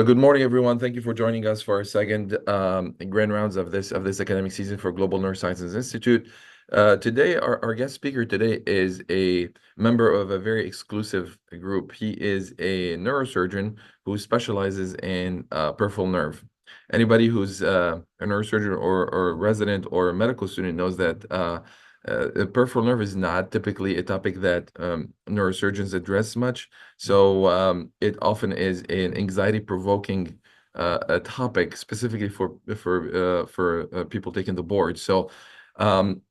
So good morning, everyone. Thank you for joining us for our second grand rounds of this academic season for Global Neurosciences Institute. Today, our guest speaker today is a member of a very exclusive group. He is a neurosurgeon who specializes in peripheral nerve. Anybody who's a neurosurgeon or resident or a medical student knows that peripheral nerve is not typically a topic that neurosurgeons address much. So it often is an anxiety-provoking a topic specifically for people taking the board. So I'm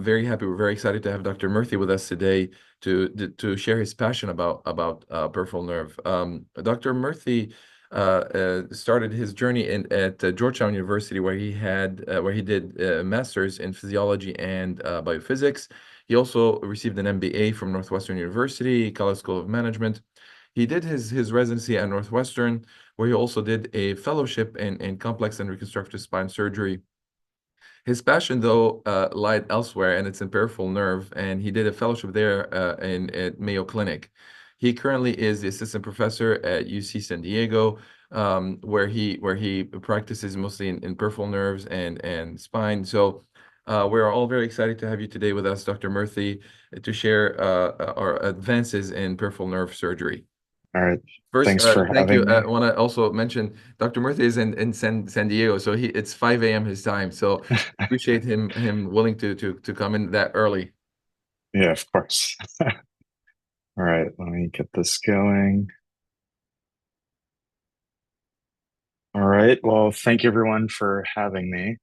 very happy. We're very excited to have Dr. Murthy with us today to share his passion about peripheral nerve. Dr. Murthy started his journey at Georgetown University, where he did a master's in physiology and biophysics. He also received an MBA from Northwestern University, College School of Management. He did his residency at Northwestern, where he also did a fellowship in complex and reconstructive spine surgery. His passion, though, lied elsewhere, and it's in peripheral nerve, and he did a fellowship there at Mayo Clinic. He currently is the assistant professor at UC San Diego, where he practices mostly in peripheral nerves and spine. So we are all very excited to have you today with us, Dr. Murthy, to share our advances in peripheral nerve surgery. All right. First, Thanks for thank you. having I me. want to also mention Dr. Murthy is in San Diego, so it's 5 a.m. his time. So appreciate him willing to come in that early. Yeah, of course. All right, let me get this going. All right. Well, thank you everyone for having me.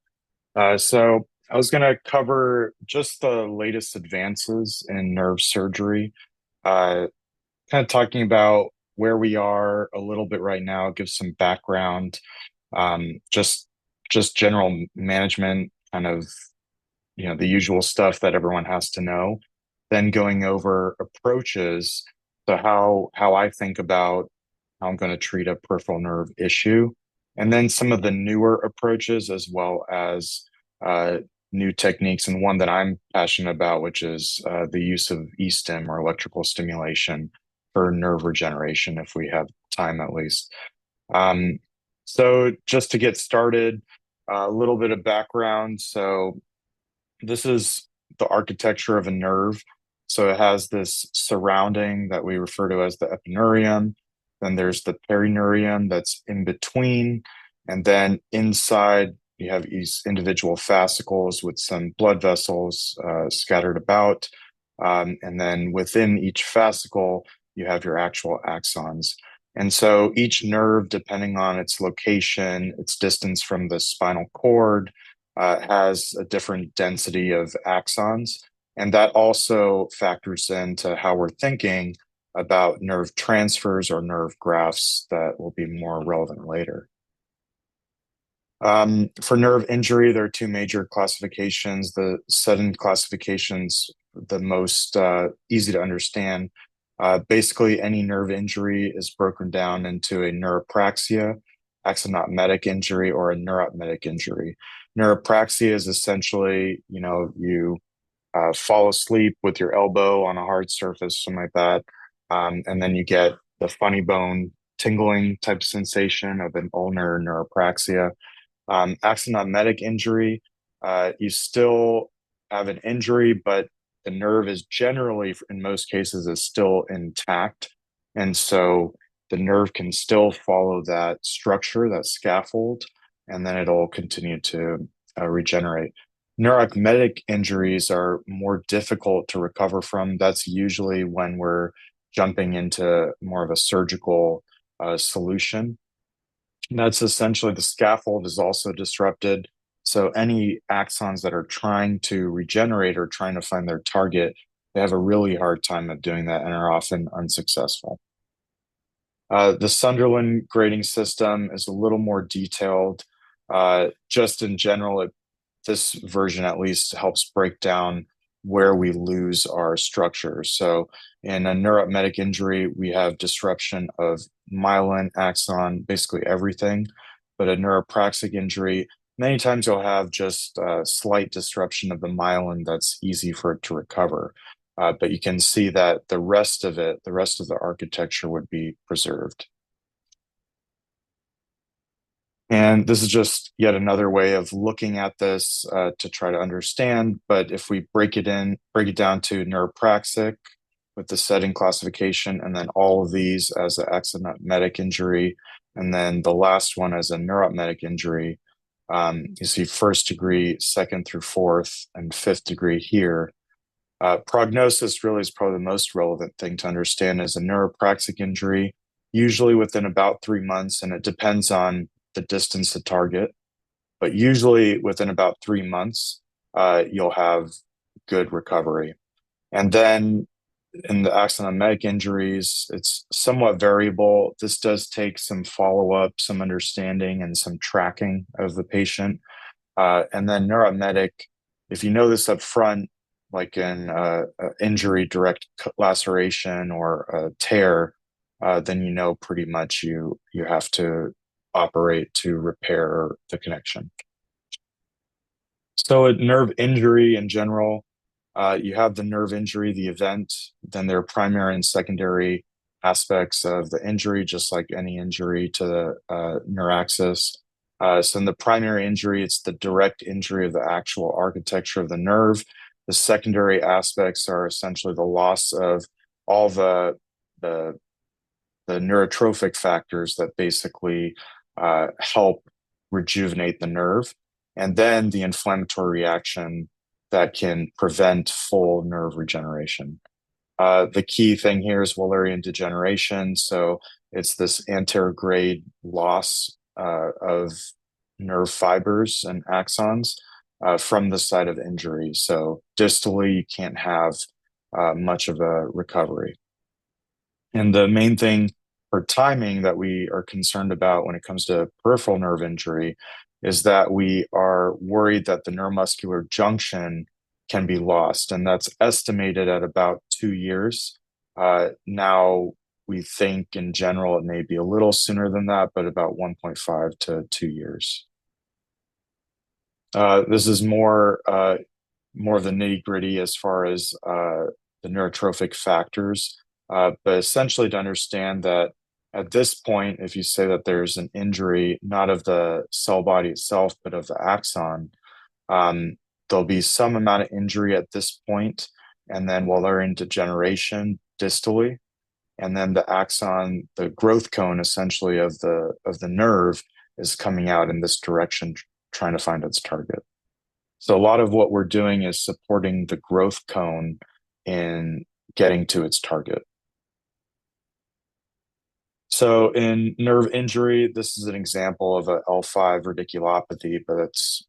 So I was going to cover just the latest advances in nerve surgery, uh, kind of talking about where we are a little bit right now, give some background, just general management, kind of, the usual stuff that everyone has to know. Then going over approaches to how I think about how I'm going to treat a peripheral nerve issue, and then some of the newer approaches as well as uh, new techniques, and one that I'm passionate about, which is the use of e-stim or electrical stimulation for nerve regeneration, if we have time at least. Um, so just to get started, a little bit of background. So this is the architecture of a nerve. So it has this surrounding that we refer to as the epineurium. Then there's the perineurium that's in between. And then inside, you have these individual fascicles with some blood vessels scattered about. And then within each fascicle, you have your actual axons. And so each nerve, depending on its location, its distance from the spinal cord, has a different density of axons. And that also factors into how we're thinking about nerve transfers or nerve grafts that will be more relevant later. For nerve injury, there are two major classifications. The sudden classification's the most easy to understand. Basically, any nerve injury is broken down into a neuropraxia, axonotmetic injury, or a neuropmetic injury. Neuropraxia is essentially, you fall asleep with your elbow on a hard surface, something like that, and then you get the funny bone tingling type sensation of an ulnar neuropraxia. Axonotmetic injury, you still have an injury, but the nerve is generally, in most cases, is still intact. And so the nerve can still follow that structure, that scaffold, and then it'll continue to regenerate. Neuroarthritic injuries are more difficult to recover from. That's usually when we're jumping into more of a surgical solution. That's essentially the scaffold is also disrupted. So any axons that are trying to regenerate or trying to find their target, they have a really hard time of doing that and are often unsuccessful. The Sunderland grading system is a little more detailed. Just in general, this version at least helps break down where we lose our structure. So in a neuropmetic injury, we have disruption of myelin, axon, basically everything. But a neuropraxic injury, many times you'll have just a slight disruption of the myelin that's easy for it to recover. But you can see that the rest of it, the rest of the architecture would be preserved. And this is just yet another way of looking at this to try to understand. But if we break it down to neuropraxic with the setting classification, and then all of these as an axonemic injury, and then the last one as a neuropnetic injury, you see first degree, second through fourth, and fifth degree here. Prognosis really is probably the most relevant thing to understand as a neuropraxic injury, usually within about 3 months, and it depends on the distance to target, but usually within about 3 months, you'll have good recovery. And then in the axonemic injuries, it's somewhat variable. This does take some follow-up, some understanding, and some tracking of the patient. And then neurometic, if you know this up front, like in injury, direct laceration or a tear, then you know pretty much you have to operate to repair the connection. So a nerve injury in general, you have the nerve injury, the event, then there are primary and secondary aspects of the injury, just like any injury to the neuraxis. So in the primary injury, it's the direct injury of the actual architecture of the nerve. The secondary aspects are essentially the loss of all the, the neurotrophic factors that basically help rejuvenate the nerve, and then the inflammatory reaction that can prevent full nerve regeneration. The key thing here is Wallerian degeneration. So it's this anterograde loss of nerve fibers and axons from the site of injury. So distally, you can't have much of a recovery. And the main thing for timing that we are concerned about when it comes to peripheral nerve injury is that we are worried that the neuromuscular junction can be lost, and that's estimated at about 2 years. Now, we think in general it may be a little sooner than that, but about 1.5 to 2 years. This is more of the nitty gritty as far as the neurotrophic factors. But essentially, to understand that at this point, if you say that there's an injury, not of the cell body itself, but of the axon, there'll be some amount of injury at this point, and then while they're in degeneration distally, and then the axon, the growth cone essentially of the nerve is coming out in this direction, trying to find its target. So a lot of what we're doing is supporting the growth cone in getting to its target. So in nerve injury, this is an example of a L5 radiculopathy, but it's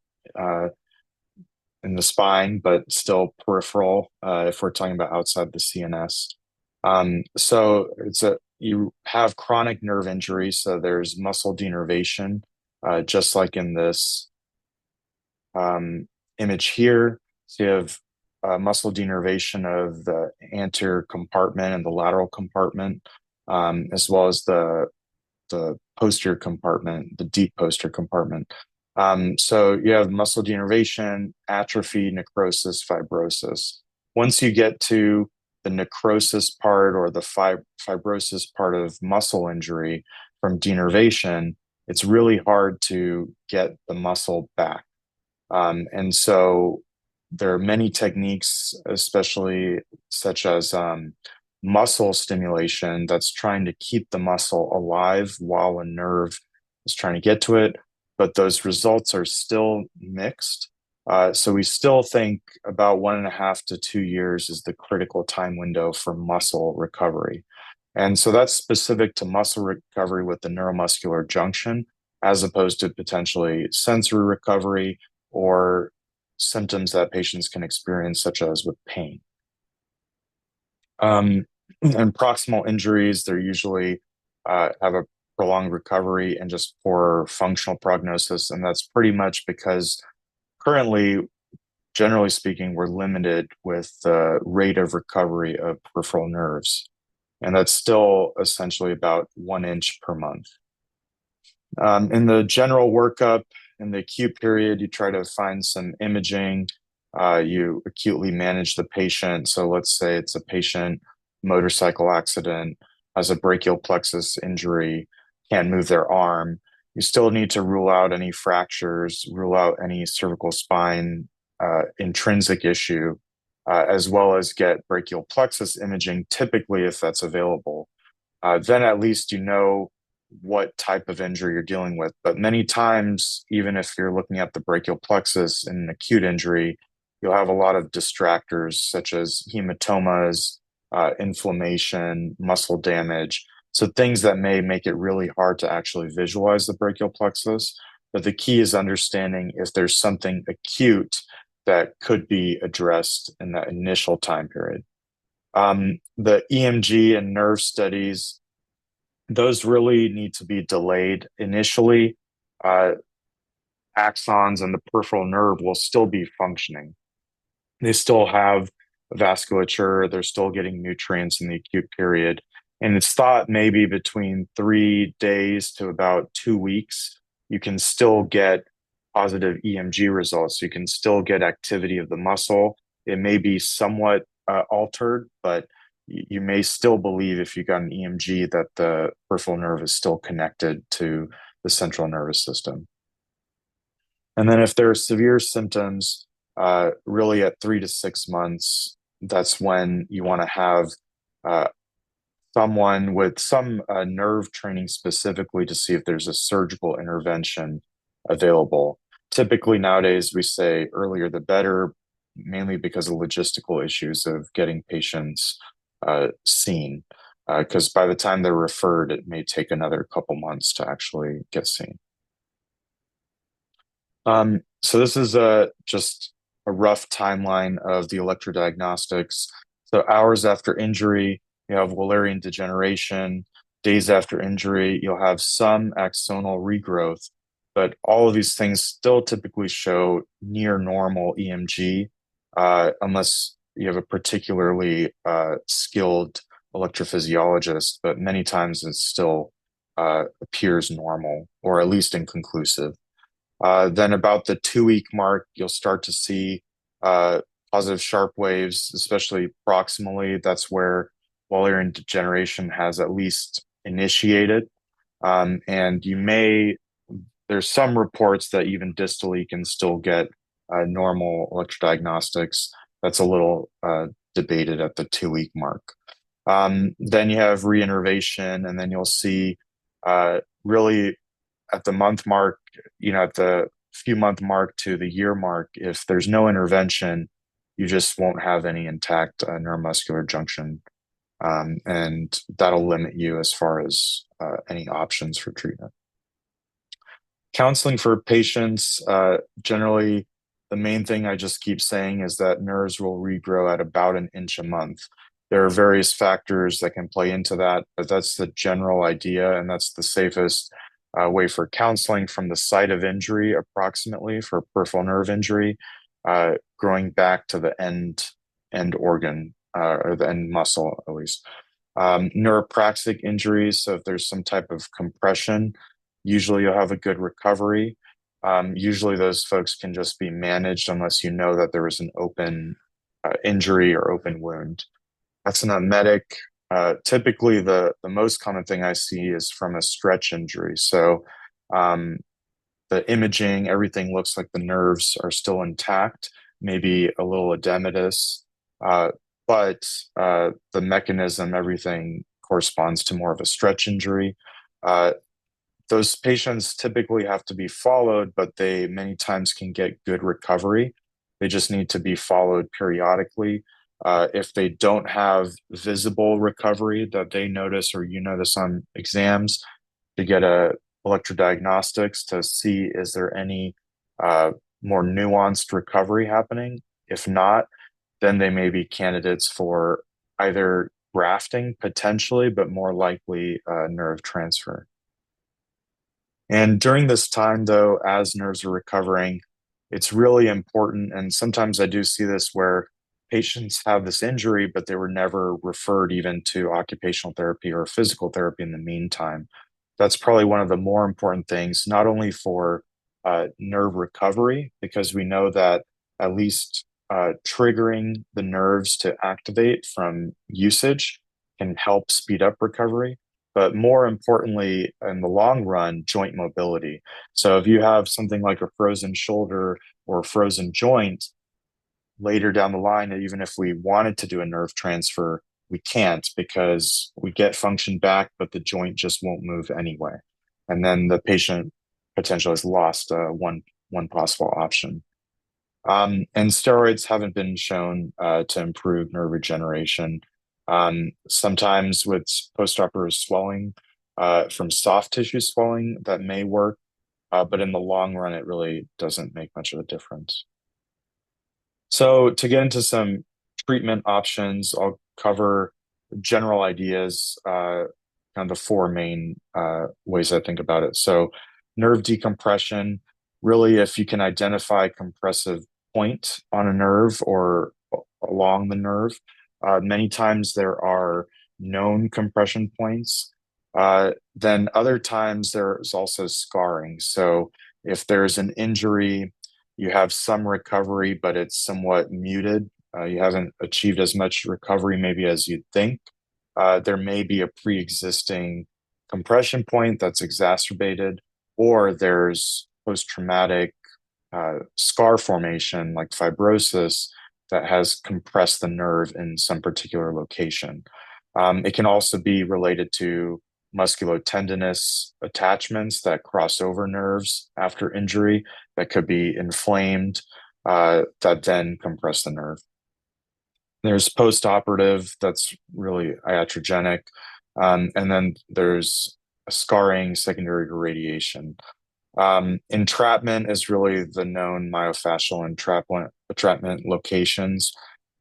in the spine, but still peripheral if we're talking about outside the CNS. So you have chronic nerve injury, so there's muscle denervation, just like in this image here. So you have muscle denervation of the anterior compartment and the lateral compartment, as well as the posterior compartment, the deep posterior compartment. So you have muscle denervation, atrophy, necrosis, fibrosis. Once you get to the necrosis part or the fibrosis part of muscle injury from denervation, it's really hard to get the muscle back. And so there are many techniques, especially such as muscle stimulation, that's trying to keep the muscle alive while a nerve is trying to get to it, but those results are still mixed. So we still think about 1.5 to 2 years is the critical time window for muscle recovery. And so that's specific to muscle recovery with the neuromuscular junction, as opposed to potentially sensory recovery or symptoms that patients can experience, such as with pain. And proximal injuries, they're usually have a prolonged recovery and just poor functional prognosis. And that's pretty much because currently, generally speaking, we're limited with the rate of recovery of peripheral nerves. And that's still essentially about 1 inch per month. In the general workup, in the acute period, you try to find some imaging. You acutely manage the patient. So let's say it's a patient motorcycle accident, has a brachial plexus injury, can't move their arm. You still need to rule out any fractures, rule out any cervical spine intrinsic issue, as well as get brachial plexus imaging, typically if that's available. Then at least you know what type of injury you're dealing with. But many times, even if you're looking at the brachial plexus in an acute injury, you'll have a lot of distractors such as hematomas, inflammation, muscle damage. So things that may make it really hard to actually visualize the brachial plexus. But the key is understanding if there's something acute that could be addressed in that initial time period. The EMG and nerve studies, those really need to be delayed initially. Uh, Axons and the peripheral nerve will still be functioning. They still have vasculature, they're still getting nutrients in the acute period. And it's thought maybe between 3 days to about 2 weeks, you can still get positive EMG results. You can still get activity of the muscle. It may be somewhat altered, but you may still believe if you got an EMG that the peripheral nerve is still connected to the central nervous system. And then if there are severe symptoms, really at 3 to 6 months, that's when you want to have uh, someone with some nerve training specifically to see if there's a surgical intervention available. Typically nowadays, we say earlier the better, mainly because of logistical issues of getting patients seen. Because by the time they're referred, it may take another couple months to actually get seen. So this is just a rough timeline of the electrodiagnostics. So hours after injury, you have Wallerian degeneration. Days after injury, you'll have some axonal regrowth, but all of these things still typically show near normal EMG, unless you have a particularly skilled electrophysiologist, but many times it still appears normal or at least inconclusive. Then about the 2 week mark, you'll start to see positive sharp waves, especially proximally. That's where Wallerian degeneration has at least initiated. And there's some reports that even distally can still get normal electrodiagnostics. That's a little debated at the 2 week mark. Then you have reinnervation, and then you'll see really at the month mark, at the few month mark to the year mark, if there's no intervention, you just won't have any intact neuromuscular junction. And that'll limit you as far as any options for treatment. Counseling for patients, generally, the main thing I just keep saying is that nerves will regrow at about an inch a month. There are various factors that can play into that, but that's the general idea, and that's the safest way for counseling from the site of injury, approximately for peripheral nerve injury, growing back to the end organ or the end muscle at least. Neuropraxic injuries, so if there's some type of compression, usually you'll have a good recovery. Usually those folks can just be managed unless you know that there was an open injury or open wound. That's not medic. Typically, the most common thing I see is from a stretch injury. So the imaging, everything looks like the nerves are still intact, maybe a little edematous, but the mechanism, everything corresponds to more of a stretch injury. Those patients typically have to be followed, but they many times can get good recovery. They just need to be followed periodically. If they don't have visible recovery that they notice or you notice on exams, to get a electrodiagnostics to see is there any more nuanced recovery happening. If not, then they may be candidates for either grafting potentially, but more likely nerve transfer. And during this time, though, as nerves are recovering, it's really important. And sometimes I do see this where patients have this injury, but they were never referred even to occupational therapy or physical therapy in the meantime. That's probably one of the more important things, not only for nerve recovery, because we know that at least triggering the nerves to activate from usage can help speed up recovery. but more importantly, in the long run, joint mobility. So if you have something like a frozen shoulder or a frozen joint, later down the line, even if we wanted to do a nerve transfer, we can't because we get function back, but the joint just won't move anyway. And then the patient potentially has lost one possible option. And steroids haven't been shown to improve nerve regeneration. Sometimes with postoperative swelling from soft tissue swelling, that may work, but in the long run, it really doesn't make much of a difference. So to get into some treatment options, I'll cover general ideas, kind of the four main ways I think about it. So nerve decompression, really, if you can identify compressive point on a nerve or along the nerve, many times there are known compression points. Then other times there's also scarring. So if there's an injury, you have some recovery, but it's somewhat muted. You haven't achieved as much recovery maybe as you'd think. There may be a pre-existing compression point that's exacerbated, or there's post-traumatic scar formation like fibrosis that has compressed the nerve in some particular location. It can also be related to musculotendinous attachments that cross over nerves after injury that could be inflamed that then compress the nerve. There's post-operative that's really iatrogenic. And then there's scarring secondary to radiation. Entrapment is really the known myofascial entrapment locations,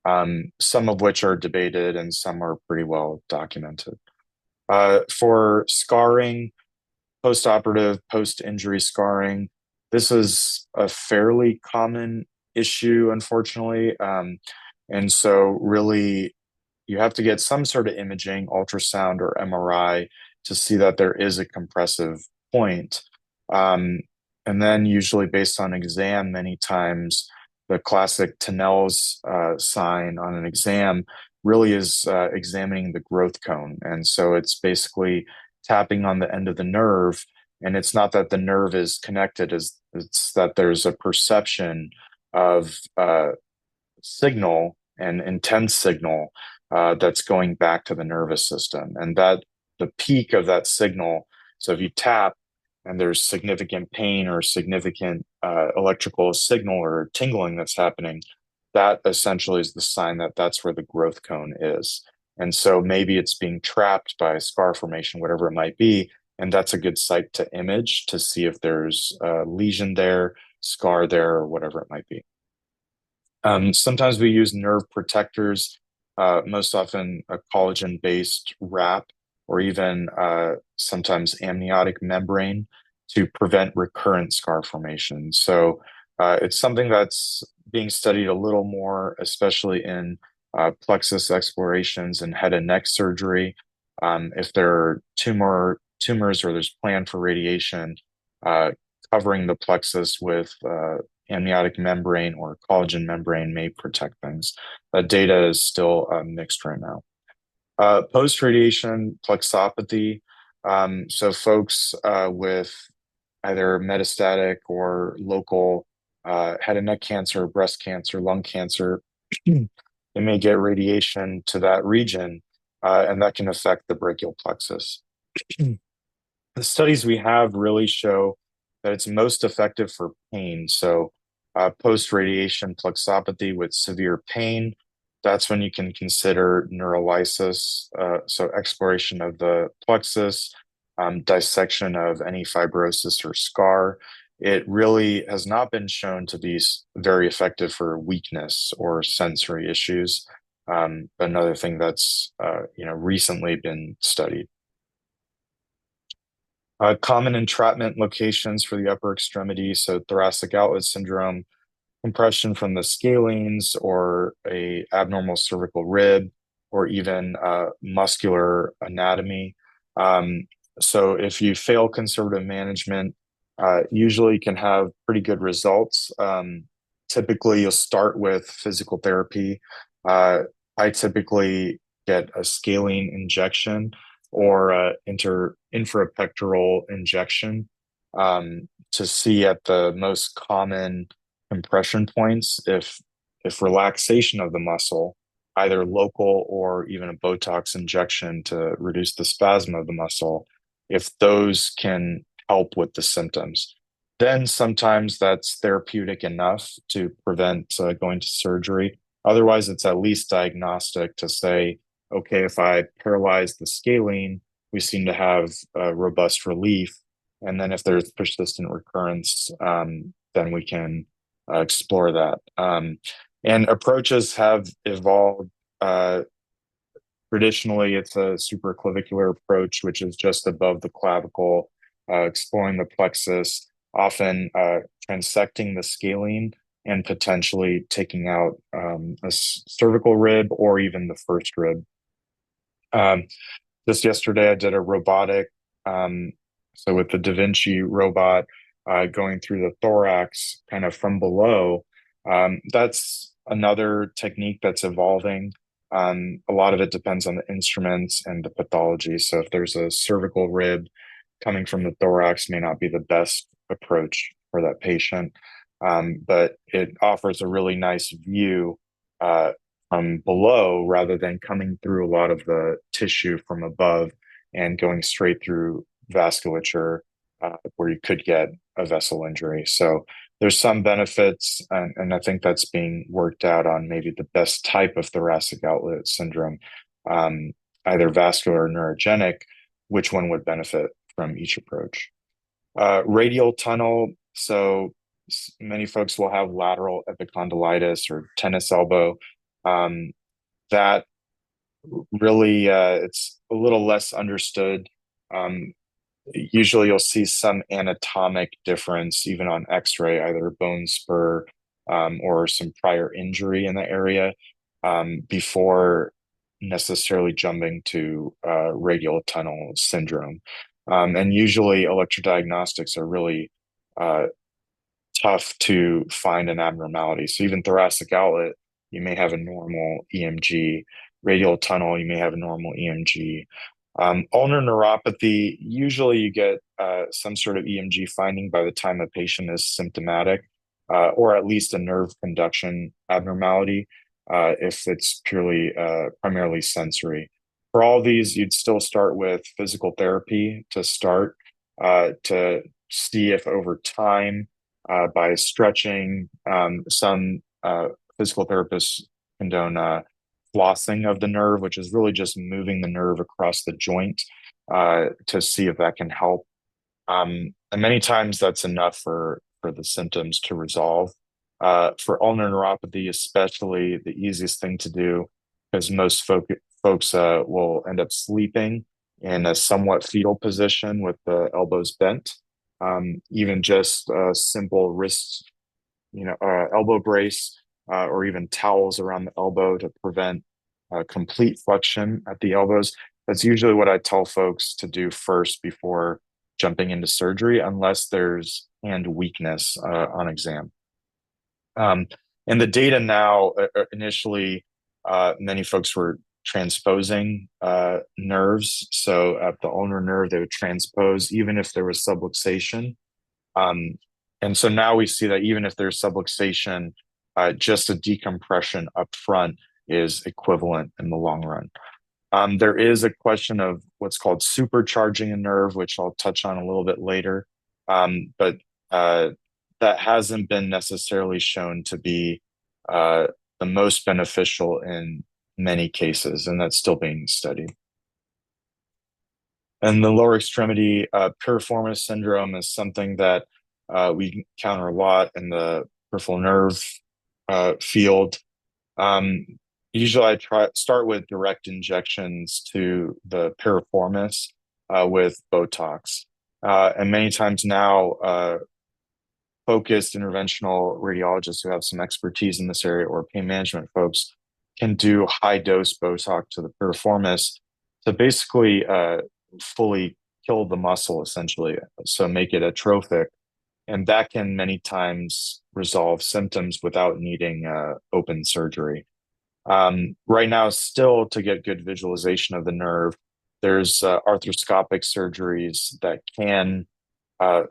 some of which are debated and some are pretty well documented. For scarring, post-operative, post-injury scarring, this is a fairly common issue, unfortunately. And so really you have to get some sort of imaging, ultrasound or MRI to see that there is a compressive point. And then usually based on exam, many times the classic Tunnel's sign on an exam really is examining the growth cone. And so it's basically tapping on the end of the nerve. And it's not that the nerve is connected, it's that there's a perception of signal and intense signal that's going back to the nervous system. And that the peak of that signal, so if you tap and there's significant pain or significant electrical signal or tingling that's happening, that essentially is the sign that that's where the growth cone is. And so maybe it's being trapped by scar formation, whatever it might be. And that's a good site to image to see if there's a lesion there, scar there, or whatever it might be. Sometimes we use nerve protectors, most often a collagen-based wrap, or even sometimes amniotic membrane to prevent recurrent scar formation. So it's something that's being studied a little more, especially in plexus explorations and head and neck surgery. If there are tumors or there's plan for radiation, covering the plexus with amniotic membrane or collagen membrane may protect things. Data is still mixed right now. Post-radiation plexopathy. So folks with either metastatic or local head and neck cancer, breast cancer, lung cancer, they may get radiation to that region, and that can affect the brachial plexus. The studies we have really show that it's most effective for pain. So post-radiation plexopathy with severe pain, that's when you can consider neurolysis, so exploration of the plexus, dissection of any fibrosis or scar. It really has not been shown to be very effective for weakness or sensory issues. Another thing that's recently been studied. Common entrapment locations for the upper extremity, so thoracic outlet syndrome, compression from the scalenes or a abnormal cervical rib, or even muscular anatomy. So if you fail conservative management, usually you can have pretty good results. Typically, you'll start with physical therapy. I typically get a scalene injection or infrapectoral injection to see at the most common compression points if relaxation of the muscle, either local or even a Botox injection to reduce the spasm of the muscle, if those can help with the symptoms. Then sometimes that's therapeutic enough to prevent going to surgery. Otherwise, it's at least diagnostic to say, okay, if I paralyze the scalene, we seem to have robust relief. And then if there's persistent recurrence, then we can explore that. And approaches have evolved. Traditionally, it's a supraclavicular approach, which is just above the clavicle, exploring the plexus, often transecting the scalene and potentially taking out a cervical rib or even the first rib. Um, just yesterday, I did a robotic, so with the Da Vinci robot, going through the thorax kind of from below. That's another technique that's evolving. A lot of it depends on the instruments and the pathology. So if there's a cervical rib coming from the thorax, may not be the best approach for that patient. But it offers a really nice view from below rather than coming through a lot of the tissue from above and going straight through vasculature where you could get a vessel injury. So there's some benefits, and I think that's being worked out on maybe the best type of thoracic outlet syndrome, either vascular or neurogenic, which one would benefit from each approach. Radial tunnel. So many folks will have lateral epicondylitis or tennis elbow. That really, it's a little less understood. Usually you'll see some anatomic difference even on x-ray, either bone spur or some prior injury in the area before necessarily jumping to radial tunnel syndrome. And usually electrodiagnostics are really tough to find an abnormality. So even thoracic outlet, you may have a normal EMG. Radial tunnel, you may have a normal EMG. Ulnar neuropathy, usually you get some sort of EMG finding by the time a patient is symptomatic, or at least a nerve conduction abnormality if it's purely primarily sensory. For all these, you'd still start with physical therapy to start to see if over time, by stretching, some physical therapists condone flossing of the nerve, which is really just moving the nerve across the joint to see if that can help. And many times that's enough for the symptoms to resolve. For ulnar neuropathy, especially, the easiest thing to do, because most folks will end up sleeping in a somewhat fetal position with the elbows bent. Even just a simple wrist, elbow brace, or even towels around the elbow to prevent complete flexion at the elbows. That's usually what I tell folks to do first before jumping into surgery, unless there's hand weakness on exam. And the data now, initially, many folks were transposing nerves. So at the ulnar nerve, they would transpose even if there was subluxation. And so now we see that even if there's subluxation, just a decompression up front is equivalent in the long run. There is a question of what's called supercharging a nerve, which I'll touch on a little bit later. But that hasn't been necessarily shown to be the most beneficial in many cases, and that's still being studied. And the lower extremity piriformis syndrome is something that we encounter a lot in the peripheral nerve field. Usually I start with direct injections to the piriformis with Botox. And many times now, focused interventional radiologists who have some expertise in this area, or pain management folks, can do high dose Botox to the piriformis to basically fully kill the muscle, essentially. So make it atrophic. And that can many times resolve symptoms without needing open surgery. Right now, still to get good visualization of the nerve, There's arthroscopic surgeries that can uh,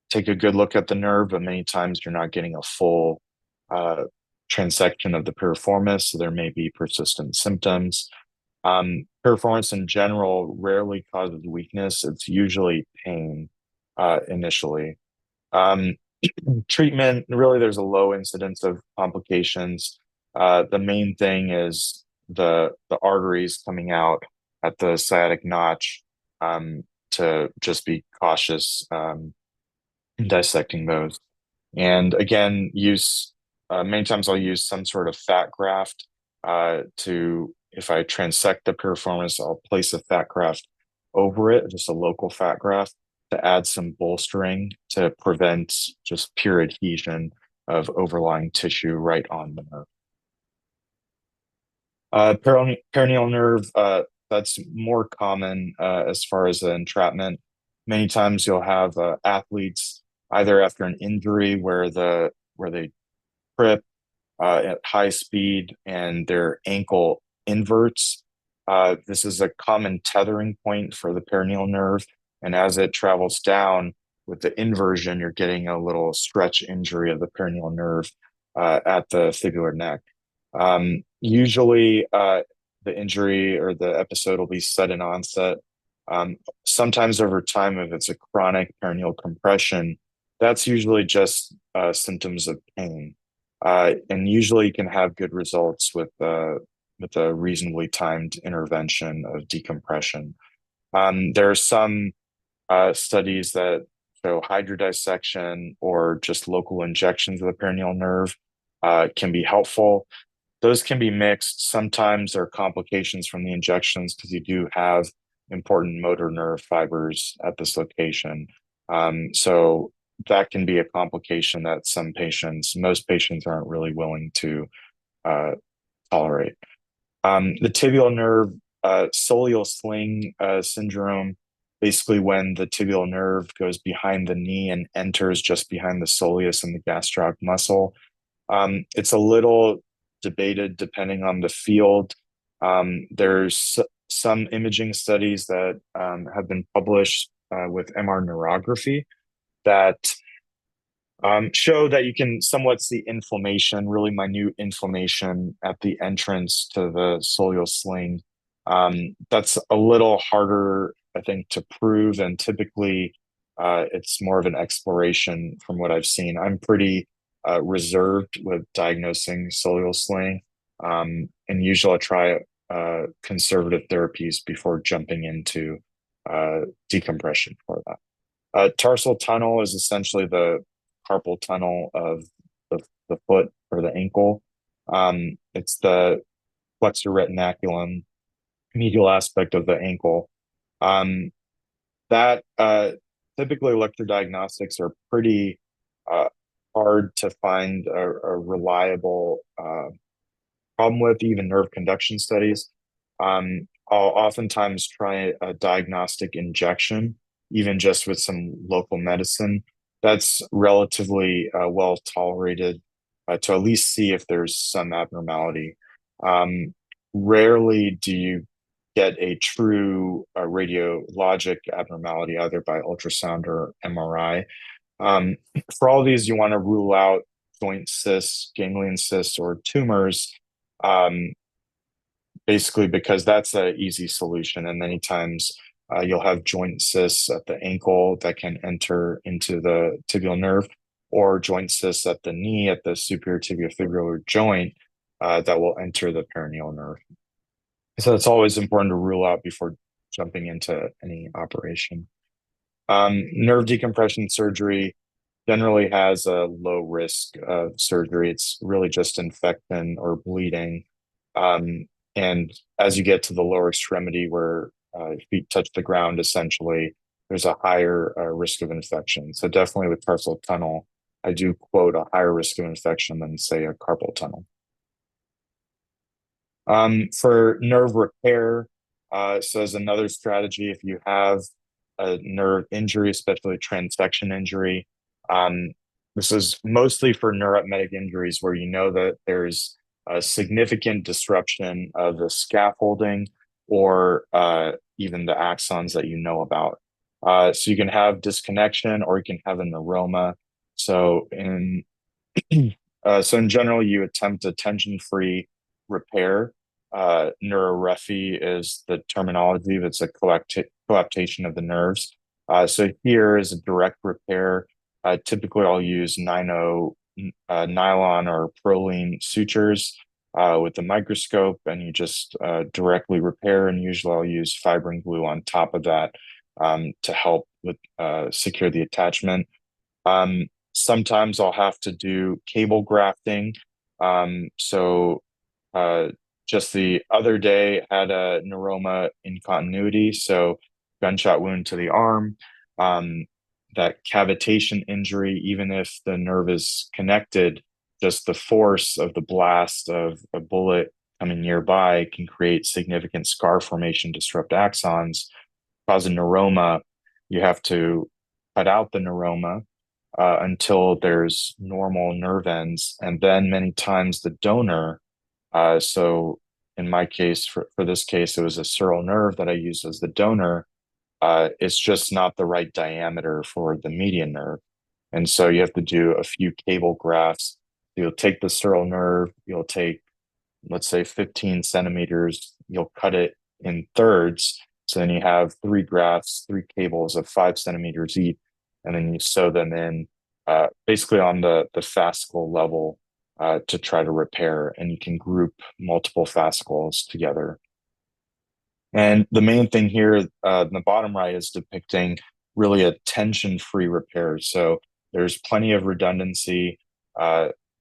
take a good look at the nerve, but many times you're not getting a full uh, transection of the piriformis, so there may be persistent symptoms. Piriformis in general rarely causes weakness. It's usually pain initially. Um, Treatment, really, there's a low incidence of complications. The main thing is the arteries coming out at the sciatic notch, to just be cautious in dissecting those. And again, use many times I'll use some sort of fat graft to, if I transect the piriformis, I'll place a fat graft over it, just a local fat graft, to add some bolstering to prevent just pure adhesion of overlying tissue right on the nerve. Perineal nerve, that's more common as far as entrapment. Many times you'll have athletes either after an injury where they trip at high speed and their ankle inverts. This is a common tethering point for the perineal nerve, and as it travels down with the inversion, you're getting a little stretch injury of the perineal nerve at the fibular neck. Usually, the injury or the episode will be sudden onset. Sometimes over time, if it's a chronic perineal compression, that's usually just symptoms of pain, and usually you can have good results with a reasonably timed intervention of decompression. There are some studies that show hydrodissection or just local injections of the perineal nerve can be helpful. Those can be mixed. Sometimes there are complications from the injections because you do have important motor nerve fibers at this location. So that can be a complication that most patients aren't really willing to uh, tolerate. The tibial nerve, soleal sling syndrome, basically when the tibial nerve goes behind the knee and enters just behind the soleus and the gastroc muscle. It's a little debated depending on the field. There's some imaging studies that have been published with MR neurography that show that you can somewhat see inflammation, really minute inflammation at the entrance to the soleal sling. That's a little harder, I think, to prove, and typically it's more of an exploration from what I've seen. I'm pretty reserved with diagnosing soleal sling, and usually I try conservative therapies before jumping into decompression for that. Tarsal tunnel is essentially the carpal tunnel of the foot or the ankle. It's the flexor retinaculum, medial aspect of the ankle. Um, that typically electrodiagnostics are pretty uh, hard to find a reliable problem with, even nerve conduction studies. I'll oftentimes try a diagnostic injection, even just with some local medicine. That's relatively well tolerated to at least see if there's some abnormality. Um, Rarely do you get a true radiologic abnormality, either by ultrasound or MRI. Um, for all these, you want to rule out joint cysts, ganglion cysts, or tumors, um, basically because that's an easy solution. And many times you'll have joint cysts at the ankle that can enter into the tibial nerve, or joint cysts at the knee at the superior tibiofibular joint that will enter the perineal nerve. So it's always important to rule out before jumping into any operation. Nerve decompression surgery generally has a low risk of surgery. It's really just infection or bleeding. Um, and as you get to the lower extremity where feet touch the ground, essentially, there's a higher risk of infection. So definitely with tarsal tunnel, I do quote a higher risk of infection than, say, a carpal tunnel. For nerve repair, so as another strategy, if you have a nerve injury, especially a transection injury, this is mostly for neuropnetic injuries where you know that there's a significant disruption of the scaffolding or even the axons that you know about. So you can have disconnection or you can have a neuroma. So in in general, you attempt a tension-free repair. Neurorephy is the terminology. That's a coaptation of the nerves. So here is a direct repair. Typically, I'll use 9-0 nylon or Prolene sutures with a microscope, and you just directly repair. And usually, I'll use fibrin glue on top of that to help with secure the attachment. Sometimes I'll have to do cable grafting. So just the other day had a neuroma in continuity, so gunshot wound to the arm. That cavitation injury, even if the nerve is connected, just the force of the blast of a bullet coming nearby can create significant scar formation, disrupt axons, cause a neuroma. You have to cut out the neuroma until there's normal nerve ends. And then many times the donor, so in my case, for this case, it was a sural nerve that I used as the donor. It's just not the right diameter for the median nerve. And so you have to do a few cable grafts. You'll take the sural nerve, you'll take, let's say, 15 centimeters, you'll cut it in thirds. So then you have three grafts, three cables of 5 centimeters each, and then you sew them in basically on the fascicle level to try to repair. And you can group multiple fascicles together. And the main thing here in the bottom right is depicting really a tension-free repair. So there's plenty of redundancy.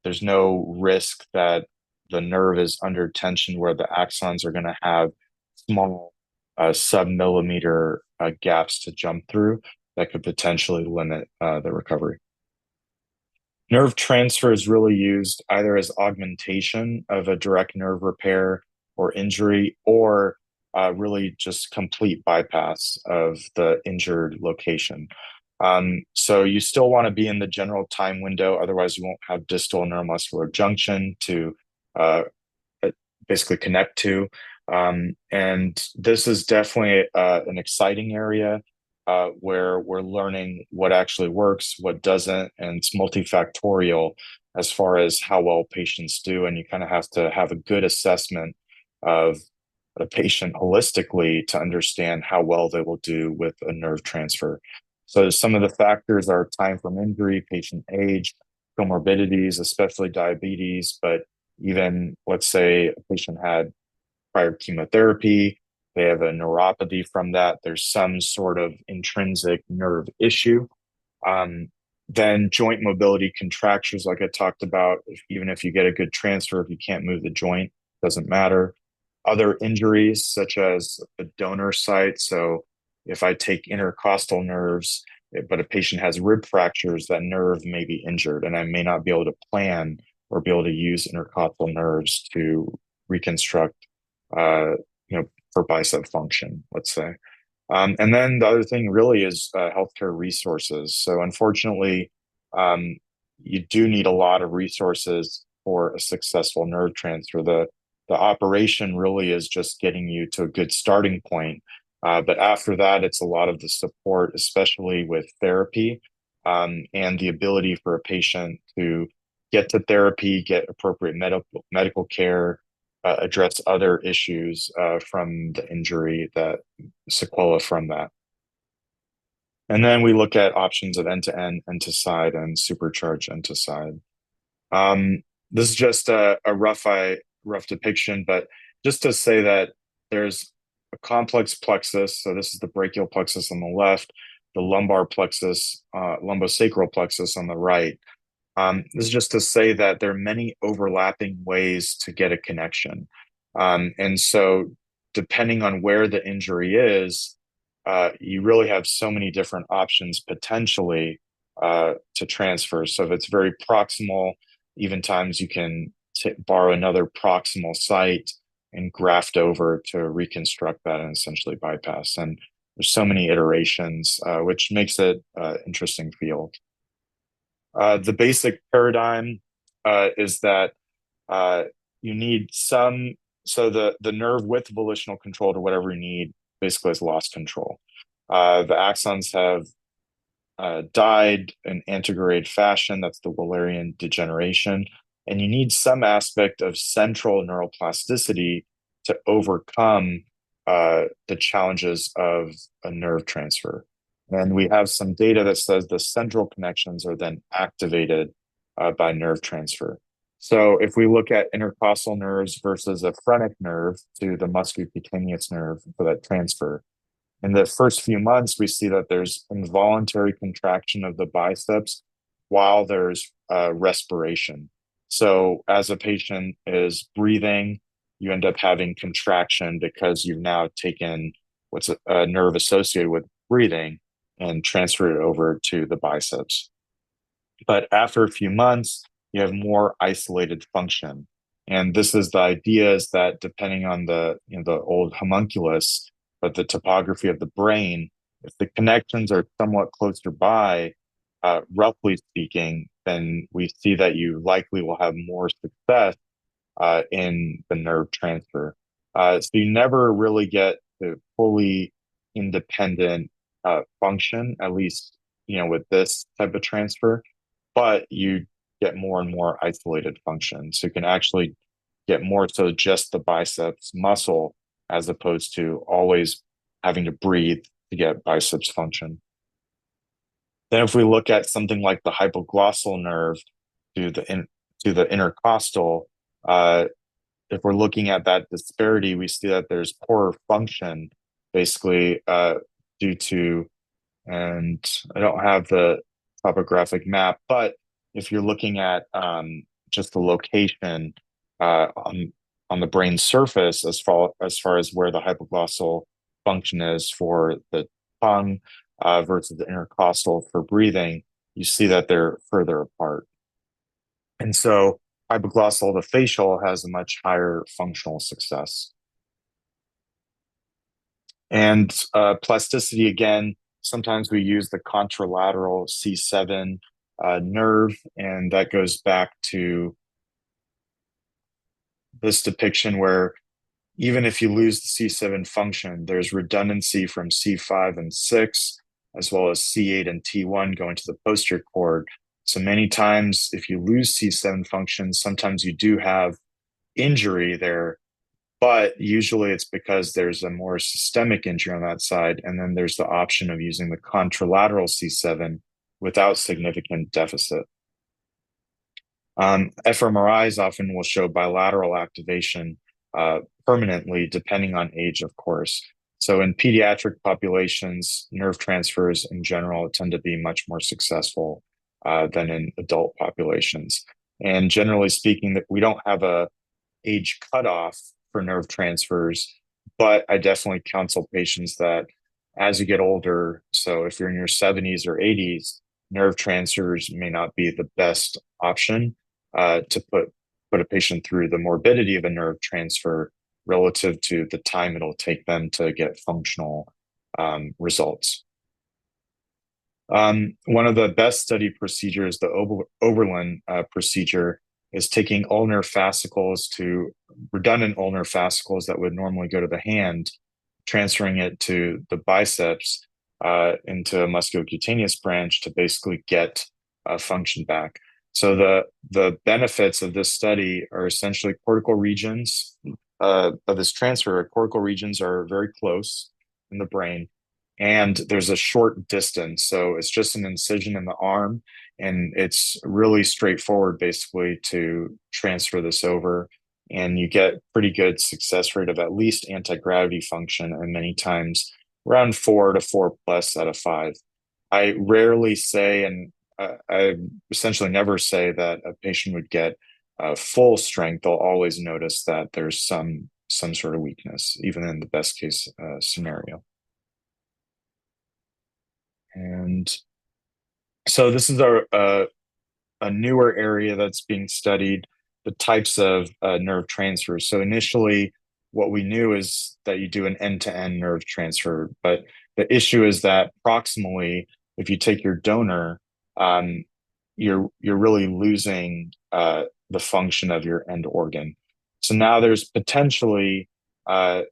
There's no risk that the nerve is under tension where the axons are going to have small sub-millimeter gaps to jump through that could potentially limit the recovery. Nerve transfer is really used either as augmentation of a direct nerve repair or injury, or really just complete bypass of the injured location. So you still want to be in the general time window, otherwise you won't have distal neuromuscular junction to basically connect to. And this is definitely an exciting area where we're learning what actually works, what doesn't, and it's multifactorial as far as how well patients do. And you kind of have to have a good assessment of the patient holistically to understand how well they will do with a nerve transfer. So some of the factors are time from injury, patient age, comorbidities, especially diabetes, but even let's say a patient had prior chemotherapy, they have a neuropathy from that, there's some sort of intrinsic nerve issue. Then joint mobility contractures, like I talked about, even if you get a good transfer, if you can't move the joint, doesn't matter. Other injuries, such as a donor site. So if I take intercostal nerves, but a patient has rib fractures, that nerve may be injured, and I may not be able to plan or be able to use intercostal nerves to reconstruct, for bicep function, let's say. And then the other thing really is healthcare resources. So unfortunately, you do need a lot of resources for a successful nerve transfer. The operation really is just getting you to a good starting point. But after that, it's a lot of the support, especially with therapy, and the ability for a patient to get to therapy, get appropriate medical care, address other issues from the injury, that sequela from that. And then we look at options of end-to-end, end-to-side, and supercharged end-to-side. This is just a rough depiction, but just to say that there's a complex plexus. So this is the brachial plexus on the left, the lumbar plexus, lumbosacral plexus on the right. This is just to say that there are many overlapping ways to get a connection. And so depending on where the injury is, you really have so many different options potentially to transfer. So if it's very proximal, even times you can borrow another proximal site and graft over to reconstruct that and essentially bypass. And there's so many iterations, which makes it an interesting field. The basic paradigm is that you need some so the nerve with volitional control to whatever you need basically has lost control. The axons have died in antegrade fashion. That's the Wallerian degeneration. And you need some aspect of central neuroplasticity to overcome the challenges of a nerve transfer. And we have some data that says the central connections are then activated by nerve transfer. So if we look at intercostal nerves versus a phrenic nerve to the musculocutaneous nerve for that transfer, in the first few months, we see that there's involuntary contraction of the biceps while there's respiration. So as a patient is breathing, you end up having contraction because you've now taken what's a nerve associated with breathing and transferred it over to the biceps. But after a few months, you have more isolated function. And this is the idea is that depending on the old homunculus, but the topography of the brain, if the connections are somewhat closer by, roughly speaking, then we see that you likely will have more success in the nerve transfer. So you never really get the fully independent function, at least with this type of transfer, but you get more and more isolated function. So you can actually get more so just the biceps muscle as opposed to always having to breathe to get biceps function. Then if we look at something like the hypoglossal nerve to the intercostal, if we're looking at that disparity, we see that there's poorer function basically due to, and I don't have the topographic map, but if you're looking at just the location on the brain surface as far as where the hypoglossal function is for the tongue versus the intercostal for breathing, you see that they're further apart. And so hypoglossal to facial has a much higher functional success. And plasticity, again, sometimes we use the contralateral C7 nerve, and that goes back to this depiction where even if you lose the C7 function, there's redundancy from C5 and 6, as well as C8 and T1 going to the posterior cord. So many times, if you lose C7 function, sometimes you do have injury there, but usually it's because there's a more systemic injury on that side. And then there's the option of using the contralateral C7 without significant deficit. fMRIs often will show bilateral activation permanently, depending on age, of course. So in pediatric populations, nerve transfers in general tend to be much more successful than in adult populations. And generally speaking, that we don't have a age cutoff for nerve transfers, but I definitely counsel patients that as you get older, so if you're in your 70s or 80s, nerve transfers may not be the best option to put a patient through the morbidity of a nerve transfer relative to the time it'll take them to get functional results. One of the best studied procedures, the Oberlin procedure, is taking ulnar fascicles to redundant ulnar fascicles that would normally go to the hand, transferring it to the biceps into a musculocutaneous branch to basically get function back. So the benefits of this study are essentially cortical regions of this transfer. Cortical regions are very close in the brain, and there's a short distance. So it's just an incision in the arm, and it's really straightforward basically to transfer this over. And you get pretty good success rate of at least anti-gravity function, and many times around 4 to 4+ out of 5. I rarely say, and I essentially never say that a patient would get full strength. They'll always notice that there's some sort of weakness, even in the best case scenario. And so this is a newer area that's being studied, the types of nerve transfers. So initially, what we knew is that you do an end-to-end nerve transfer, but the issue is that proximally, if you take your donor, you're really losing the function of your end organ. So now there's potentially, and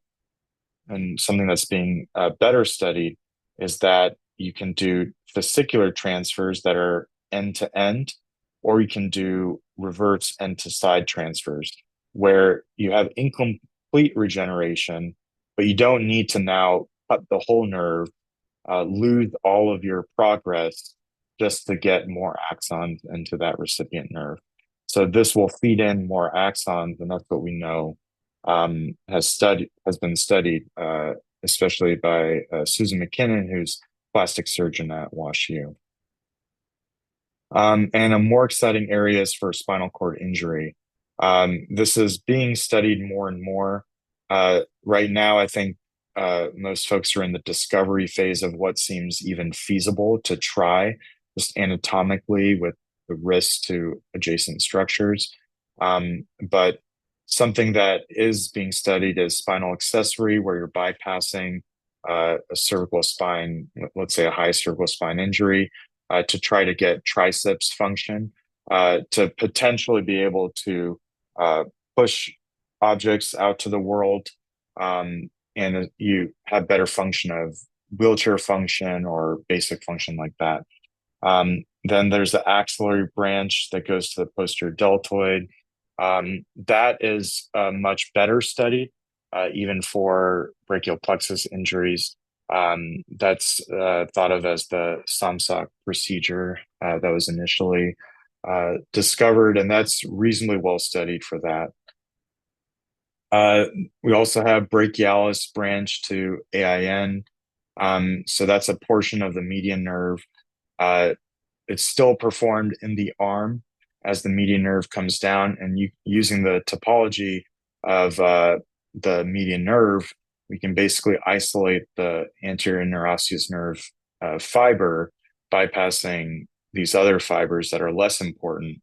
something that's being better studied, is that you can do fascicular transfers that are end to end, or you can do reverse end to side transfers where you have incomplete regeneration, but you don't need to now cut the whole nerve, lose all of your progress just to get more axons into that recipient nerve. So this will feed in more axons, and that's what we know has been studied, especially by Susan McKinnon, who's plastic surgeon at WashU. And a more exciting area is for spinal cord injury. This is being studied more and more. Right now, I think most folks are in the discovery phase of what seems even feasible to try, just anatomically with the risk to adjacent structures. But something that is being studied is spinal accessory, where you're bypassing a cervical spine, let's say a high cervical spine injury, to try to get triceps function, to potentially be able to push objects out to the world, and you have better function of wheelchair function or basic function like that. Then there's the axillary branch that goes to the posterior deltoid. That is much better studied, even for brachial plexus injuries. That's thought of as the Samsak procedure that was initially discovered, and that's reasonably well studied for that. We also have brachialis branch to AIN. So that's a portion of the median nerve. It's still performed in the arm as the median nerve comes down, and using the topology of the median nerve, we can basically isolate the anterior interosseous nerve fiber, bypassing these other fibers that are less important,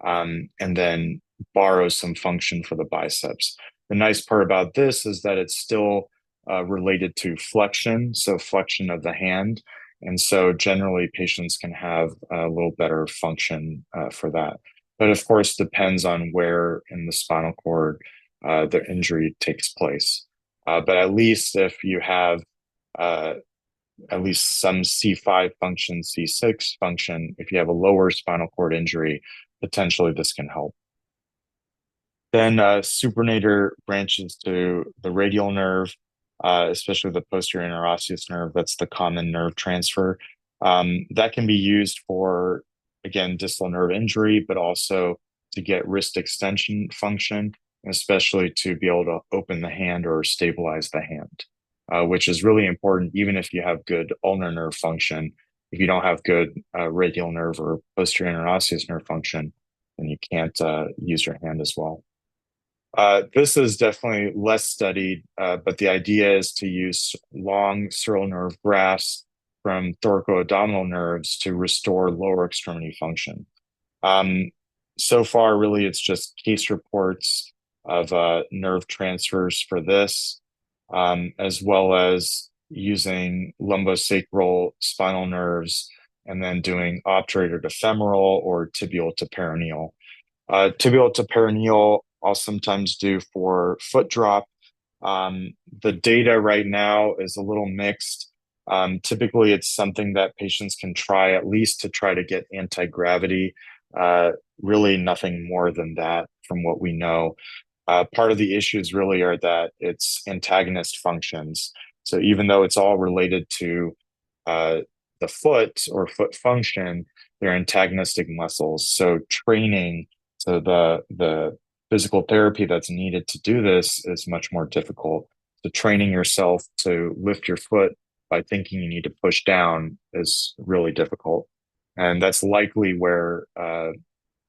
and then borrow some function for the biceps. The nice part about this is that it's still related to flexion, so flexion of the hand. And so generally patients can have a little better function for that. But of course, depends on where in the spinal cord the injury takes place. But at least if you have at least some C5 function, C6 function, if you have a lower spinal cord injury, potentially this can help. Then supinator branches to the radial nerve, especially the posterior interosseous nerve. That's the common nerve transfer. That can be used for, again, distal nerve injury, but also to get wrist extension function, especially to be able to open the hand or stabilize the hand, which is really important even if you have good ulnar nerve function. If you don't have good radial nerve or posterior interosseous nerve function, then you can't use your hand as well. This is definitely less studied, but the idea is to use long sural nerve grafts from thoracoabdominal nerves to restore lower extremity function. So far, really, it's just case reports of nerve transfers for this, as well as using lumbosacral spinal nerves and then doing obturator to femoral or tibial to peroneal. Tibial to peroneal, I'll sometimes do for foot drop. The data right now is a little mixed. Typically, it's something that patients can try at least to try to get anti-gravity. Really nothing more than that from what we know. Part of the issues really are that it's antagonist functions. So even though it's all related to the foot or foot function, they're antagonistic muscles. So training, so the physical therapy that's needed to do this is much more difficult. So training yourself to lift your foot by thinking you need to push down is really difficult. And that's likely where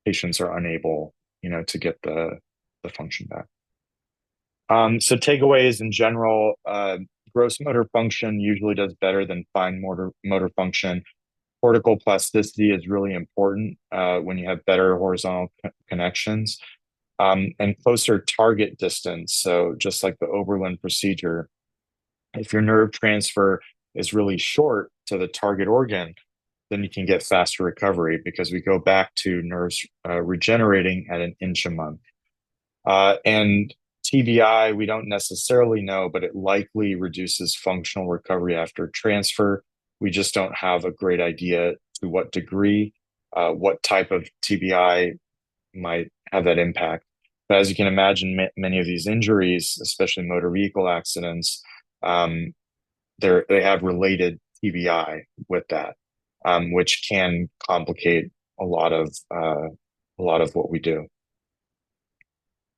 patients are unable, to get the function back. So takeaways in general, gross motor function usually does better than fine motor function. Cortical plasticity is really important when you have better horizontal connections, and closer target distance. So just like the Oberlin procedure, if your nerve transfer is really short to the target organ, then you can get faster recovery because we go back to nerves regenerating at an inch a month. And TBI, we don't necessarily know, but it likely reduces functional recovery after transfer. We just don't have a great idea to what degree, what type of TBI might have that impact. But as you can imagine, many of these injuries, especially motor vehicle accidents, um, they have related TBI with that, which can complicate a lot of what we do.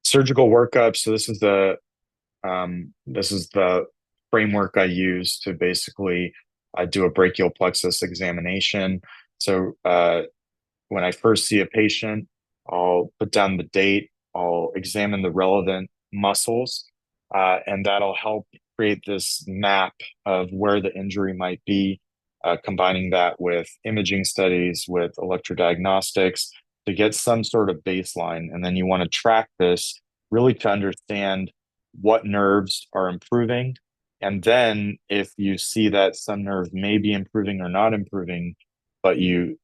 Surgical workup. So this is the framework I use to basically do a brachial plexus examination. So when I first see a patient, I'll put down the date, I'll examine the relevant muscles, and that'll help create this map of where the injury might be, combining that with imaging studies, with electrodiagnostics to get some sort of baseline. And then you want to track this really to understand what nerves are improving. And then if you see that some nerves may be improving or not improving, but you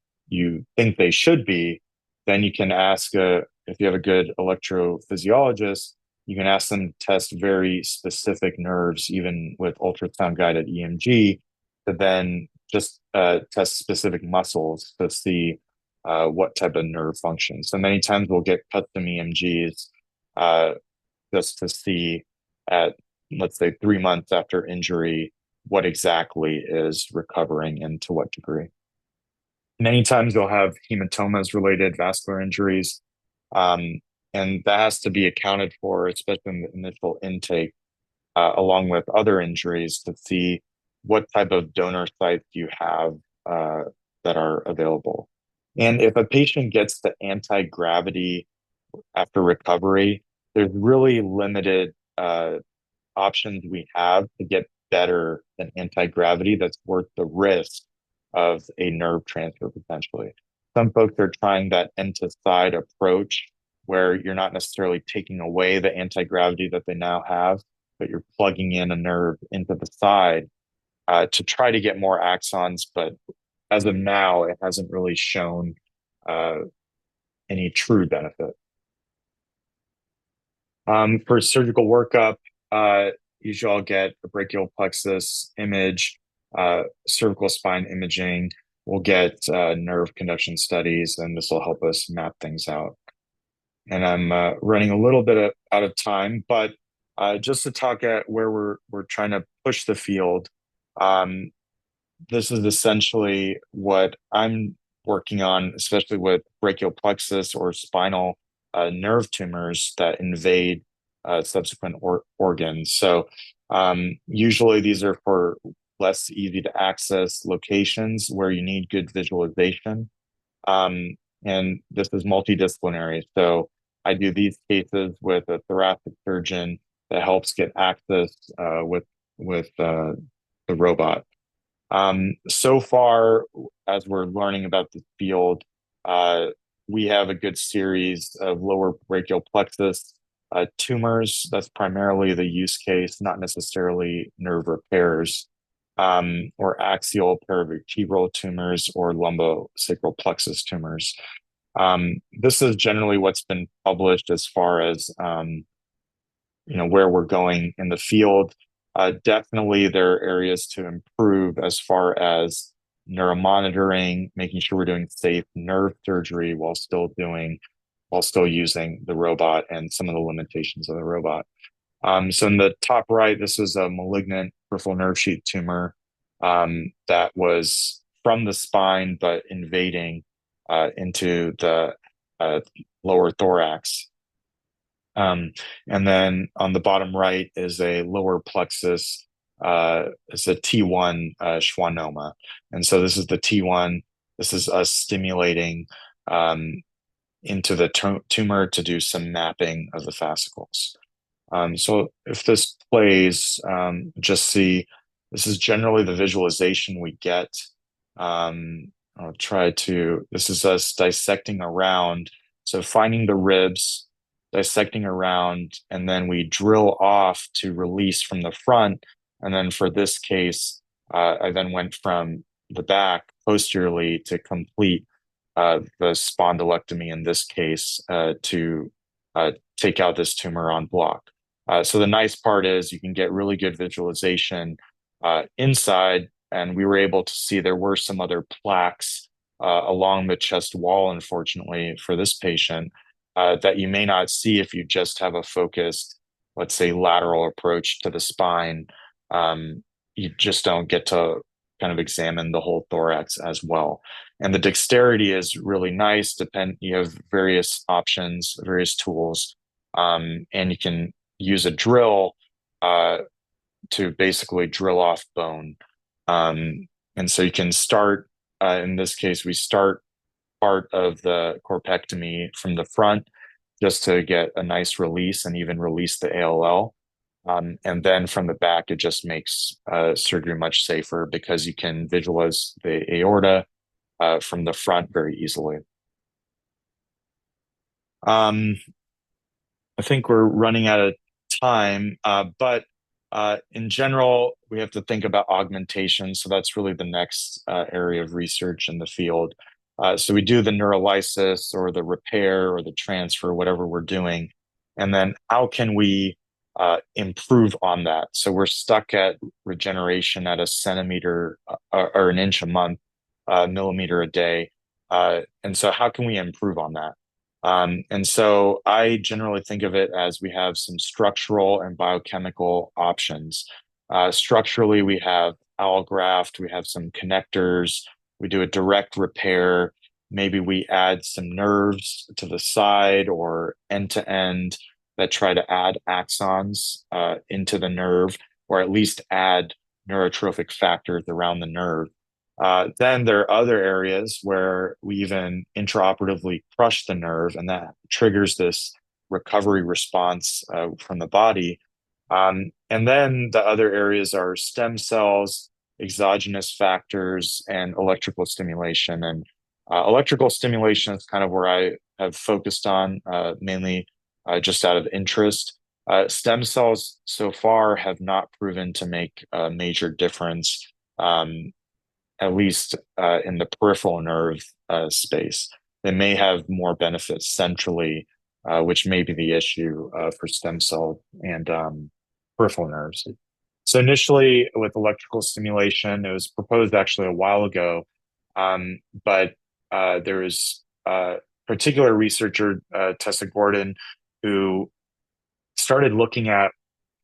think they should be, then you can ask if you have a good electrophysiologist, you can ask them to test very specific nerves, even with ultrasound guided EMG, to then just test specific muscles to see what type of nerve function. So many times we'll get custom EMGs uh, just to see at, let's say, 3 months after injury, what exactly is recovering and to what degree. Many times they'll have hematomas related vascular injuries. Um, and that has to be accounted for, especially in the initial intake, along with other injuries to see what type of donor sites you have uh, that are available. And if a patient gets the anti-gravity after recovery, there's really limited options we have to get better than anti-gravity that's worth the risk of a nerve transfer potentially. Some folks are trying that end to side approach where you're not necessarily taking away the anti-gravity that they now have, but you're plugging in a nerve into the side to try to get more axons. But as of now, it hasn't really shown uh, any true benefit. For surgical workup, usually I'll get a brachial plexus image, cervical spine imaging. We'll get nerve conduction studies, and this will help us map things out. And I'm running a little bit out of time, but just to talk at where we're trying to push the field, um, this is essentially what I'm working on, especially with brachial plexus or spinal nerve tumors that invade subsequent organs. So usually these are for less easy to access locations where you need good visualization. Um, and this is multidisciplinary. So I do these cases with a thoracic surgeon that helps get access with the robot. So far, as we're learning about the field, uh, we have a good series of lower brachial plexus tumors. That's primarily the use case, not necessarily nerve repairs, or axial paravertebral tumors or lumbosacral plexus tumors. This is generally what's been published as far as where we're going in the field. Definitely, there are areas to improve as far as neuromonitoring, making sure we're doing safe nerve surgery while still using the robot and some of the limitations of the robot. So in the top right, this is a malignant peripheral nerve sheath tumor that was from the spine but invading into the uh, lower thorax. And then on the bottom right is a lower plexus, it's a T1 schwannoma. And so this is the T1. This is us stimulating into the tumor to do some mapping of the fascicles. So if this plays, just see, this is generally the visualization we get. This is us dissecting around. So finding the ribs, dissecting around, and then we drill off to release from the front. And then for this case, I then went from the back posteriorly to complete the spondylectomy in this case to take out this tumor on block. So the nice part is you can get really good visualization inside, and we were able to see there were some other plaques along the chest wall, unfortunately, for this patient, that you may not see if you just have a focused, let's say, lateral approach to the spine. You just don't get to kind of examine the whole thorax as well. And the dexterity is really nice. You have various options, various tools, and you can use a drill uh, to basically drill off bone. And so you can start, in this case, we start part of the corpectomy from the front just to get a nice release and even release the ALL. And then from the back, it just makes surgery much safer because you can visualize the aorta from the front very easily. Um, I think we're running out of time, but in general, we have to think about augmentation. So that's really the next area of research in the field. So we do the neurolysis or the repair or the transfer, whatever we're doing. And then how can we improve on that? So we're stuck at regeneration at a centimeter or an inch a month, millimeter a day. And so how can we improve on that? And so I generally think of it as we have some structural and biochemical options. Structurally, we have allograft, we have some connectors, we do a direct repair. Maybe we add some nerves to the side or end to end that try to add axons into the nerve, or at least add neurotrophic factors around the nerve. Then there are other areas where we even intraoperatively crush the nerve, and that triggers this recovery response from the body. And then the other areas are stem cells, exogenous factors, and electrical stimulation. And electrical stimulation is kind of where I have focused on, mainly just out of interest. Stem cells so far have not proven to make a major difference. At least in the peripheral nerve space. They may have more benefits centrally, which may be the issue for stem cell and peripheral nerves. So initially with electrical stimulation, it was proposed actually a while ago, but there was a particular researcher, Tessa Gordon, who started looking at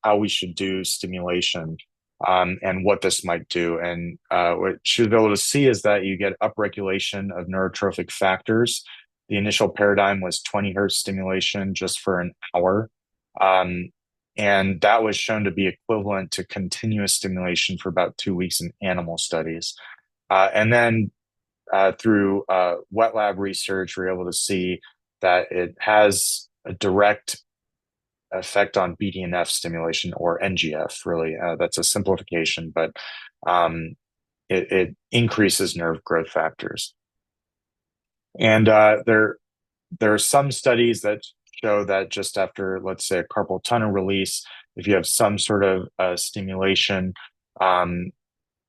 how we should do stimulation and what this might do. And what she was able to see is that you get upregulation of neurotrophic factors. The initial paradigm was 20 hertz stimulation just for an hour. And that was shown to be equivalent to continuous stimulation for about 2 weeks in animal studies. And then through wet lab research, we we're able to see that it has a direct effect on BDNF stimulation or NGF, really. That's a simplification, but it increases nerve growth factors. And there are some studies that show that just after, let's say, a carpal tunnel release, if you have some sort of stimulation,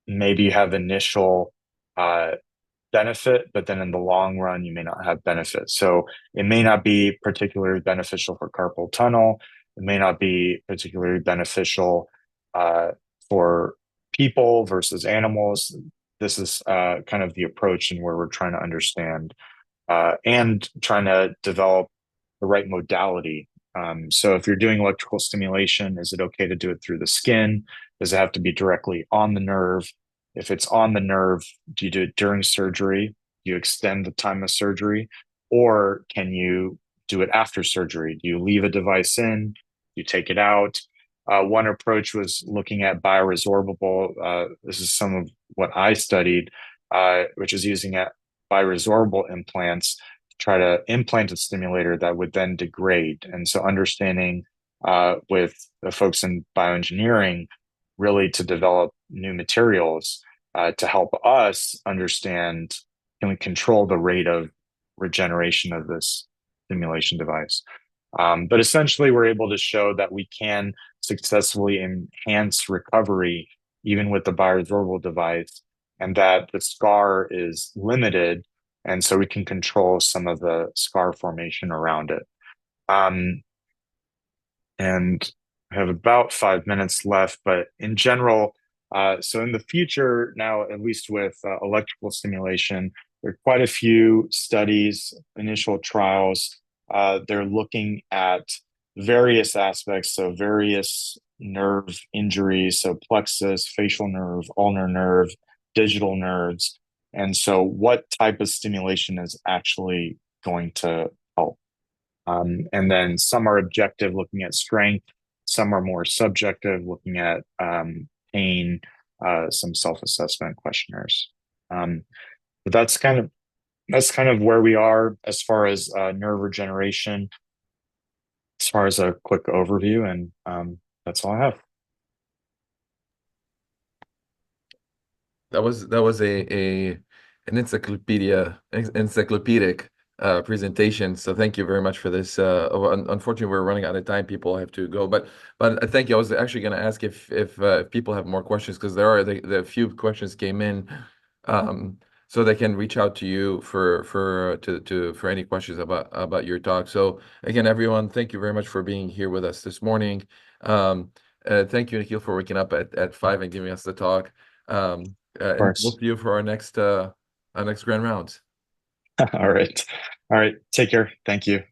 maybe you have initial benefit, but then in the long run, you may not have benefit. So it may not be particularly beneficial for carpal tunnel. It may not be particularly beneficial for people versus animals. This is kind of the approach and where we're trying to understand and trying to develop the right modality. So if you're doing electrical stimulation, is it okay to do it through the skin? Does it have to be directly on the nerve? If it's on the nerve, do you do it during surgery? Do you extend the time of surgery? Or can you do it after surgery? Do you leave a device in? Do you take it out? One approach was looking at bioresorbable. This is some of what I studied, which is using bioresorbable implants to try to implant a stimulator that would then degrade. And so understanding with the folks in bioengineering, really to develop new materials to help us understand, can we control the rate of regeneration of this stimulation device. But essentially, we're able to show that we can successfully enhance recovery even with the bioresorbable device, and that the scar is limited, and so we can control some of the scar formation around it. and I have about 5 minutes left. But in general, so in the future, now at least with electrical stimulation, there are quite a few studies, initial trials. They're looking at various aspects, so various nerve injuries, so plexus, facial nerve, ulnar nerve, digital nerves. And so, what type of stimulation is actually going to help? And then some are objective, looking at strength. Some are more subjective, looking at pain, some self-assessment questionnaires. But that's kind of where we are as far as nerve regeneration, as far as a quick overview, and that's all I have. That was a an encyclopedic presentation. So thank you very much for this. Unfortunately, we're running out of time. People have to go, but thank you. I was actually going to ask if people have more questions because the few questions came in, so they can reach out to you for any questions about your talk. So again, everyone, thank you very much for being here with us this morning. Thank you, Nikhil, for waking up at 5 and giving us the talk. Of And we'll course. see you for our next grand rounds. All right. All right. Take care. Thank you.